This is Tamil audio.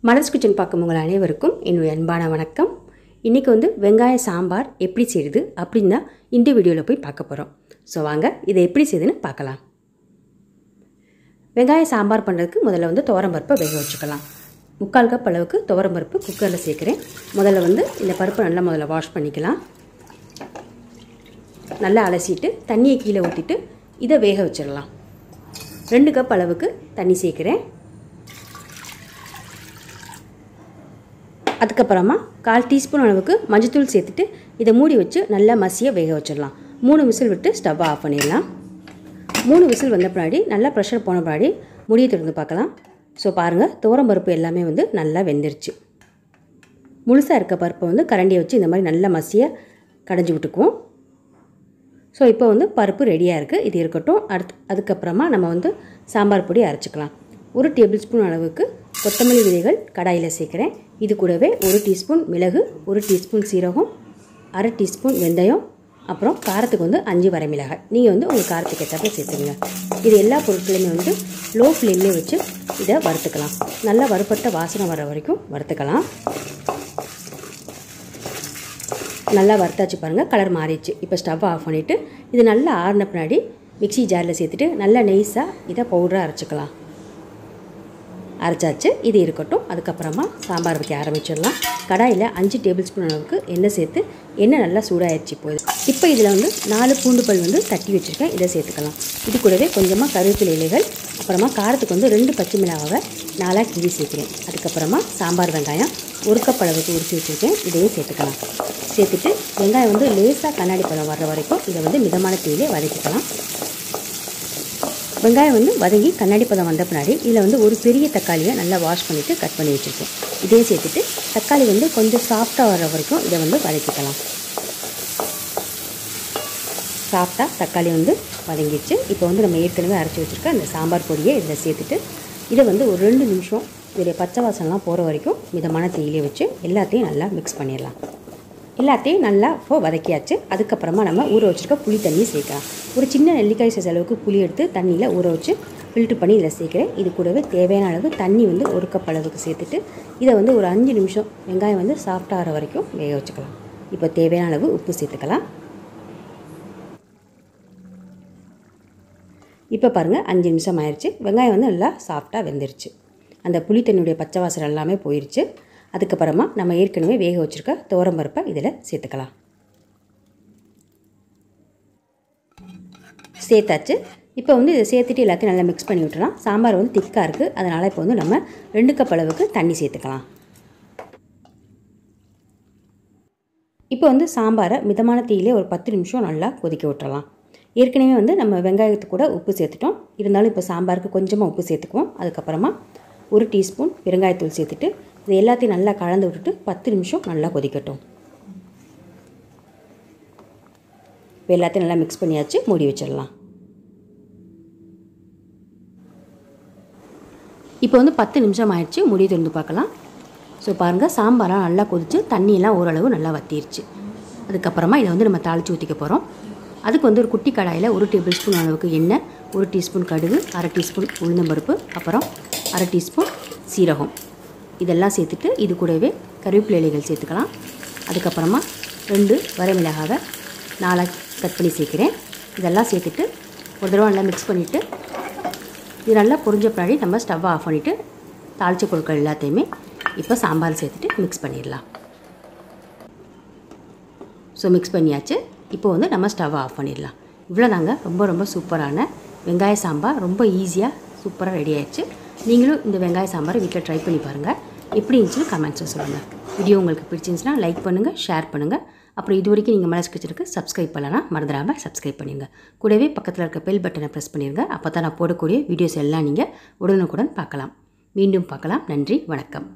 மலர்ஸ் கிச்சன் பார்க்கும் உங்கள் அனைவருக்கும் என்னுடைய அன்பான வணக்கம். இன்றைக்கி வெங்காய சாம்பார் எப்படி செய்யுது அப்படின்னு தான் இந்த வீடியோவில் போய் பார்க்க போகிறோம். ஸோ வாங்க இதை எப்படி செய்யுதுன்னு பார்க்கலாம். வெங்காய சாம்பார் பண்ணுறதுக்கு முதல்ல துவரம்பருப்பை வேக வச்சுக்கலாம். 3/4 கப் அளவுக்கு துவரம்பருப்பு குக்கரில் சேர்க்குறேன். முதல்ல இந்த பருப்பை நல்லா வாஷ் பண்ணிக்கலாம். நல்லா அலசிட்டு தண்ணியை கீழே ஊற்றிட்டு இதை வேக வச்சிடலாம். 2 கப் அளவுக்கு தண்ணி சேர்க்குறேன். அதுக்கப்புறமா 1/4 டீஸ்பூன் அளவுக்கு மஞ்சத்தூள் சேர்த்துட்டு இதை மூடி வச்சு நல்லா மசியாக வேக வச்சிடலாம். 3 விசில் விட்டு ஸ்டவ்வை ஆஃப் பண்ணிடலாம். 3 விசில் வந்த பின்னாடி நல்லா ப்ரெஷர் போன பின்னாடி முடியை திறந்து பார்க்கலாம். ஸோ பாருங்கள், துவரம்பருப்பு எல்லாமே நல்லா வெந்துருச்சு. முழுசாக இருக்க பருப்பை கரண்டியை வச்சு இந்த மாதிரி நல்லா மசியாக கடைஞ்சி விட்டுக்குவோம். ஸோ இப்போ பருப்பு ரெடியாக இருக்குது. இது இருக்கட்டும். அதுக்கப்புறமா நம்ம சாம்பார் பொடி அரைச்சிக்கலாம். 1 டேபிள் ஸ்பூன் அளவுக்கு கொத்தமல்லி விதைகள் கடாயில் சேர்க்குறேன். இது கூடவே 1 டீஸ்பூன் மிளகு, 1 டீஸ்பூன் சீரகம், 1/2 டீஸ்பூன் வெந்தயம், அப்புறம் காரத்துக்கு 5 வரமிளகாய். நீங்கள் உங்கள் காரத்துக்கு ஏற்றாப்புல சேர்த்துங்க. இது எல்லா பொருட்களையுமே லோ ஃப்ளேம்லேயே வச்சு இதை வறுத்துக்கலாம். நல்லா வறுப்பட்ட வாசனை வர வரைக்கும் வறுத்துக்கலாம். நல்லா வறுத்தாச்சு பாருங்கள், கலர் மாறிடுச்சு. இப்போ ஸ்டவ் ஆஃப் பண்ணிவிட்டு இது நல்லா ஆறின பின்னாடி மிக்ஸி ஜாரில் சேர்த்துட்டு நல்லா நெய்ஸாக இதை பவுடராக அரைச்சிக்கலாம். அரைச்சாச்சு. இது இருக்கட்டும். அதுக்கப்புறமா சாம்பார் வைக்க ஆரம்பிச்சிடலாம். கடாயில் 5 டேபிள் ஸ்பூன் அளவுக்கு எண்ணெய் சேர்த்து எண்ணெய் நல்லா சூடாகிடுச்சு போகுது. இப்போ இதில் 4 பூண்டு பல் தட்டி வச்சுருக்கேன். இதை சேர்த்துக்கலாம். இது கூடவே கொஞ்சமாக கருவேப்பிலை இலைகள், அப்புறமா காரத்துக்கு 2 பச்சை மிளகாவை 4ஆக கீறி சேர்க்குறேன். அதுக்கப்புறமா சாம்பார் வெங்காயம் 1 கப் அளவுக்கு உரிச்சு வச்சுருக்கேன். இதையும் சேர்த்துக்கலாம். சேர்த்துட்டு வெங்காயம் லேசாக கண்ணாடி பழம் வர்ற வரைக்கும் இதை மிதமான தீயிலே வதக்கிக்கலாம். வெங்காயம் வதங்கி கண்ணாடி பதம் வந்த பின்னாடி இதில் ஒரு பெரிய தக்காளியை நல்லா வாஷ் பண்ணிவிட்டு கட் பண்ணி வச்சுருக்கேன். இதையும் சேர்த்துட்டு தக்காளி கொஞ்சம் சாஃப்டாக வர்ற வரைக்கும் இதை வதக்கிக்கலாம். சாஃப்டாக தக்காளி வதங்கிடுச்சு. இப்போ நம்ம ஏற்கனவே அரைச்சி வச்சுருக்க அந்த சாம்பார் பொடியை இதில் சேர்த்துட்டு இதை ஒரு 2 நிமிஷம் இதோடைய பச்சை வாசனைலாம் போகிற வரைக்கும் மிதமான தீயிலே வச்சு எல்லாத்தையும் நல்லா மிக்ஸ் பண்ணிடலாம். எல்லாத்தையும் நல்லா இப்போ வதக்கியாச்சு. அதுக்கப்புறமா நம்ம ஊற வச்சுருக்க புளி தண்ணி சேர்க்கலாம். ஒரு சின்ன நெல்லிக்காய் சைஸ் அளவுக்கு புளி எடுத்து தண்ணியில் ஊற வச்சு ஃபில்ட்ரு பண்ணி இதில் சேர்க்குறேன். இது கூடவே தேவையான அளவு தண்ணி 1 கப் அளவுக்கு சேர்த்துட்டு இதை ஒரு 5 நிமிஷம் வெங்காயம் சாஃப்டாக ஆகிற வரைக்கும் வேக வச்சுக்கலாம். இப்போ தேவையான அளவு உப்பு சேர்த்துக்கலாம். இப்போ பாருங்கள், 5 நிமிஷம் ஆயிடுச்சு. வெங்காயம் நல்லா சாஃப்டாக வெந்துருச்சு. அந்த புளி தண்ணியுடைய பச்சை வாசனை எல்லாமே போயிடுச்சு. அதுக்கப்புறமா நம்ம ஏற்கனவே வேக வச்சுருக்க துவரம்பருப்பை இதில் சேர்த்துக்கலாம். சேர்த்தாச்சு. இப்போ இதை சேர்த்துட்டு எல்லாத்தையும் நல்லா மிக்ஸ் பண்ணி விட்டுலாம். சாம்பார் திக்காக இருக்குது. அதனால் இப்போ நம்ம 2 கப் அளவுக்கு தண்ணி சேர்த்துக்கலாம். இப்போ சாம்பாரை மிதமான தீயிலே ஒரு 10 நிமிஷம் நல்லா கொதிக்க விட்டுறலாம். ஏற்கனவே நம்ம வெங்காயத்துக்கு கூட உப்பு சேர்த்துட்டோம். இருந்தாலும் இப்போ சாம்பாருக்கு கொஞ்சமாக உப்பு சேர்த்துக்குவோம். அதுக்கப்புறமா 1 டீஸ்பூன் பெருங்காயத்தூள் சேர்த்துட்டு இது எல்லாத்தையும் நல்லா கலந்து விட்டுட்டு 10 நிமிஷம் நல்லா கொதிக்கட்டும். இப்போ எல்லாத்தையும் நல்லா மிக்ஸ் பண்ணியாச்சு. மூடி வச்சிடலாம். இப்போ 10 நிமிஷம் ஆயிடுச்சு. மூடி திறந்து பார்க்கலாம். ஸோ பாருங்கள், சாம்பாரெலாம் நல்லா கொதிச்சு தண்ணியெல்லாம் ஓரளவு நல்லா வற்றிடுச்சு. அதுக்கப்புறமா இதை நம்ம தாளித்து ஊற்றிக்க போகிறோம். அதுக்கு ஒரு குட்டி கடாயில் 1 டேபிள் ஸ்பூன் அளவுக்கு எண்ணெய், 1 டீஸ்பூன் கடுகு, 1/2 டீஸ்பூன் உளுந்தம்பருப்பு, அப்புறம் 1/2 டீஸ்பூன் சீரகம் இதெல்லாம் சேர்த்துட்டு இது கூடவே கருவேப்பிலை இலைகள் சேர்த்துக்கலாம். அதுக்கப்புறமா 2 வரமிளகாவை 4ஆக கட் பண்ணி சேர்க்குறேன். இதெல்லாம் சேர்த்துட்டு ஒரு தடவை நல்லா மிக்ஸ் பண்ணிவிட்டு இது நல்லா பொரிஞ்ச பின்னாடி நம்ம ஸ்டவ்வை ஆஃப் பண்ணிவிட்டு தாளித்த பொருட்கள் எல்லாத்தையுமே இப்போ சாம்பார் சேர்த்துட்டு மிக்ஸ் பண்ணிடலாம். ஸோ மிக்ஸ் பண்ணியாச்சு. இப்போ நம்ம ஸ்டவ்வை ஆஃப் பண்ணிடலாம். இவ்வளோ தாங்க, ரொம்ப ரொம்ப சூப்பரான வெங்காய சாம்பார் ரொம்ப ஈஸியாக சூப்பராக ரெடி ஆயிடுச்சு. நீங்களும் இந்த வெங்காய சாம்பாரை வீட்டில் ட்ரை பண்ணி பாருங்கள். எப்படி இருந்துச்சுன்னு கமெண்ட்ஸில் சொல்லுங்கள். வீடியோ உங்களுக்கு பிடிச்சிருந்துச்சுன்னா லைக் பண்ணுங்கள், ஷேர் பண்ணுங்கள். அப்புறம் இது வரைக்கும் நீங்கள் மலர்ஸ் கிச்சனுக்கு சப்ஸ்கிரைப் பண்ணலாம், மறந்துடாமல் சப்ஸ்கிரைப் பண்ணிடுங்க. கூடவே பக்கத்தில் இருக்க பெல் பட்டனை ப்ரெஸ் பண்ணிடுங்க. அப்போ தான் நான் போடக்கூடிய வீடியோஸ் எல்லாம் நீங்கள் உடனுக்குடன் பார்க்கலாம். மீண்டும் பார்க்கலாம். நன்றி, வணக்கம்.